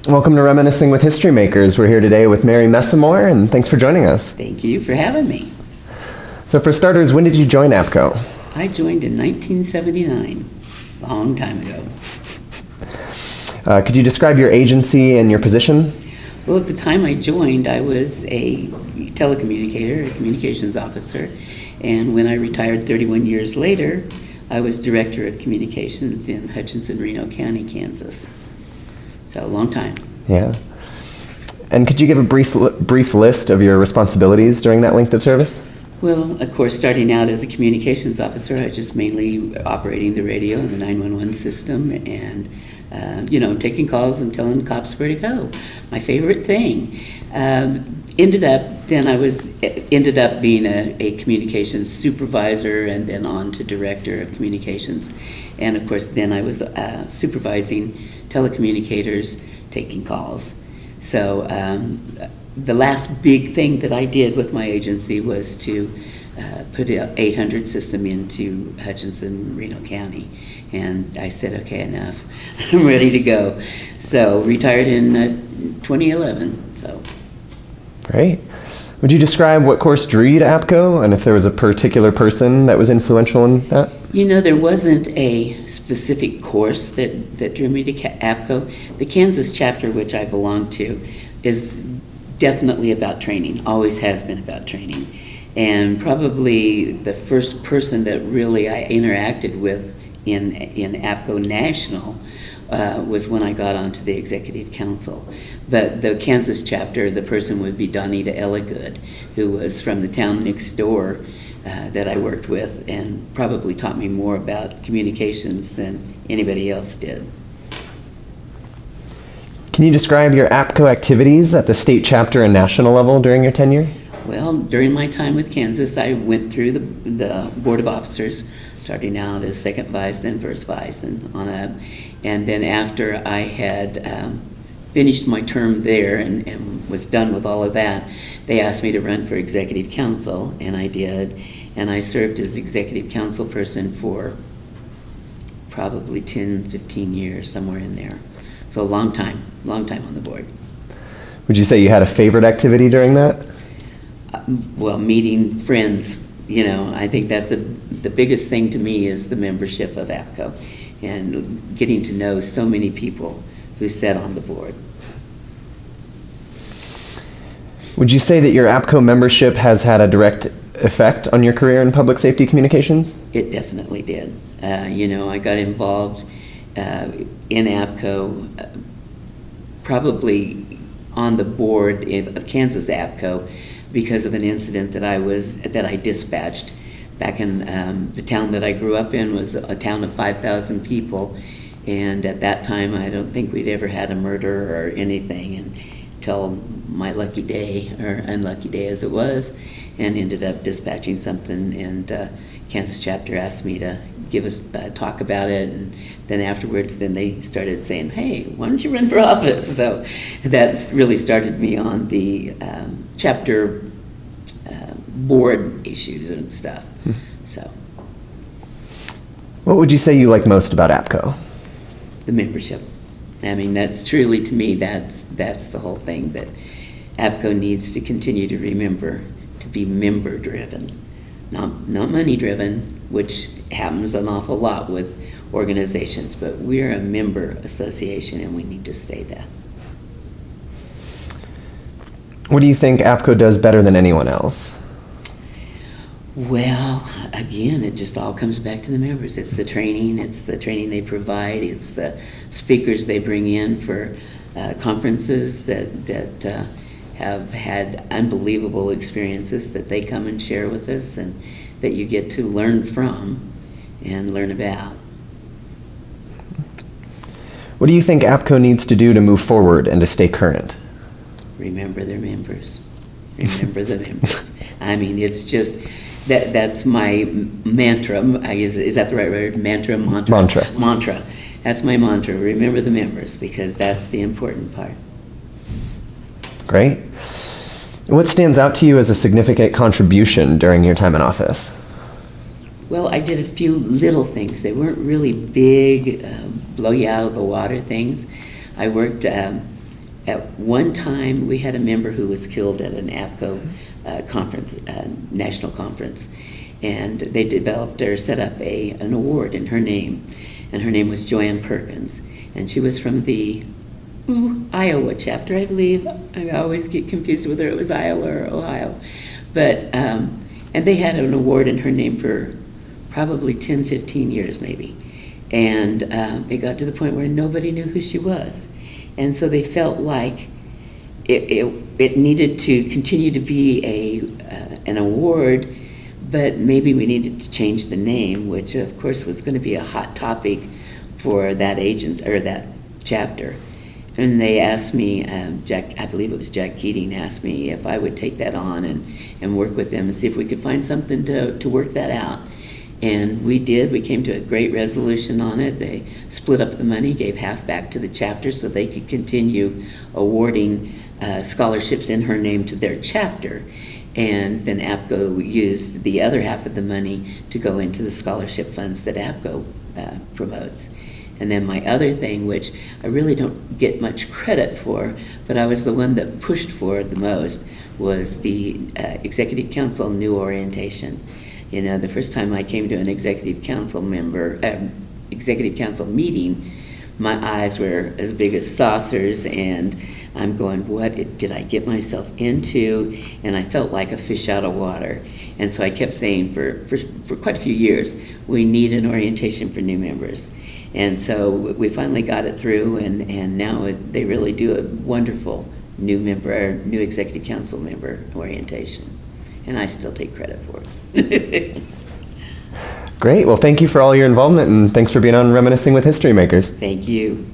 Welcome to Reminiscing with History Makers. We're here today with Mary Messamore, and thanks for joining us. Thank you for having me. So for starters, when did you join APCO? I joined in 1979, a long time ago. Could you describe your agency and your position? Well, at the time I joined, I was a telecommunicator, a communications officer, and when I retired 31 years later, I was Director of Communications in Hutchinson, Reno County, Kansas. So, a long time. Yeah. And could you give a brief list of your responsibilities during that length of service? Well, of course, starting out as a communications officer, I was just mainly operating the radio and the 911 system and, taking calls and telling cops where to go. My favorite thing. Ended up being a communications supervisor and then on to director of communications. And of course, then I was supervising telecommunicators taking calls. So the last big thing that I did with my agency was to put an 800 system into Hutchinson, Reno County. And I said, okay, enough. I'm ready to go. So retired in 2011. So. Great. Would you describe what course drew you to APCO and if there was a particular person that was influential in that? There wasn't a specific course that drew me to APCO. The Kansas chapter, which I belong to, is definitely about training, always has been about training. And probably the first person that really I interacted with in APCO National was when I got onto the Executive Council. But the Kansas chapter, the person would be Donita Elligood, who was from the town next door that I worked with and probably taught me more about communications than anybody else did. Can you describe your APCO activities at the state chapter and national level during your tenure? Well, during my time with Kansas, I went through the Board of Officers, starting out as second vice, then first vice, and on up. And then after I had finished my term there and was done with all of that, they asked me to run for executive council, and I did. And I served as executive council person for probably 10, 15 years, somewhere in there. So a long time on the board. Would you say you had a favorite activity during that? Well, meeting friends. I think that's the biggest thing to me is the membership of APCO and getting to know so many people who sat on the board. Would you say that your APCO membership has had a direct effect on your career in public safety communications? It definitely did. I got involved in APCO, probably on the board of Kansas APCO, because of an incident that I dispatched back in the town that I grew up in. Was a town of 5,000 people, and at that time I don't think we'd ever had a murder or anything until my lucky day, or unlucky day as it was, and ended up dispatching something, and Kansas chapter asked me to give us talk about it, and then afterwards they started saying, hey, why don't you run for office? So that really started me on the chapter board issues and stuff. So what would you say you like most about APCO? The membership. I mean, that's truly, to me, that's the whole thing, that APCO needs to continue to remember to be member driven, not money driven, which happens an awful lot with organizations, but we're a member association and we need to stay that. What do you think APCO does better than anyone else? Well, again, it just all comes back to the members. It's the training they provide, it's the speakers they bring in for conferences that have had unbelievable experiences that they come and share with us and that you get to learn from and learn about. What do you think APCO needs to do to move forward and to stay current? Remember their members. Remember the members. I mean, it's just, that's my mantra. Is that the right word? Mantra. Mantra. That's my mantra. Remember the members, because that's the important part. Great. What stands out to you as a significant contribution during your time in office? Well, I did a few little things. They weren't really big, blow you out of the water things. I worked at one time, we had a member who was killed at an APCO conference, national conference, and they developed or set up an award in her name, and her name was Joanne Perkins, and she was from the Iowa chapter, I believe. I always get confused whether it was Iowa or Ohio, but and they had an award in her name for probably 10, 15 years maybe, and it got to the point where nobody knew who she was. And so they felt like it needed to continue to be an award, but maybe we needed to change the name, which of course was going to be a hot topic for that agency or that chapter. And they asked me, I believe it was Jack Keating, asked me if I would take that on and work with them and see if we could find something to work that out. And we did. We came to a great resolution on it. They split up the money, gave half back to the chapter so they could continue awarding scholarships in her name to their chapter. And then APCO used the other half of the money to go into the scholarship funds that APCO promotes. And then my other thing, which I really don't get much credit for, but I was the one that pushed for the most, was the Executive Council New Orientation. You know, the first time I came to an Executive Council meeting, my eyes were as big as saucers, and I'm going, what did I get myself into? And I felt like a fish out of water. And so I kept saying for quite a few years, we need an orientation for new members. And so we finally got it through, and now they really do a wonderful new Executive Council member orientation. And I still take credit for it. Great. Well, thank you for all your involvement, and thanks for being on Reminiscing with History Makers. Thank you.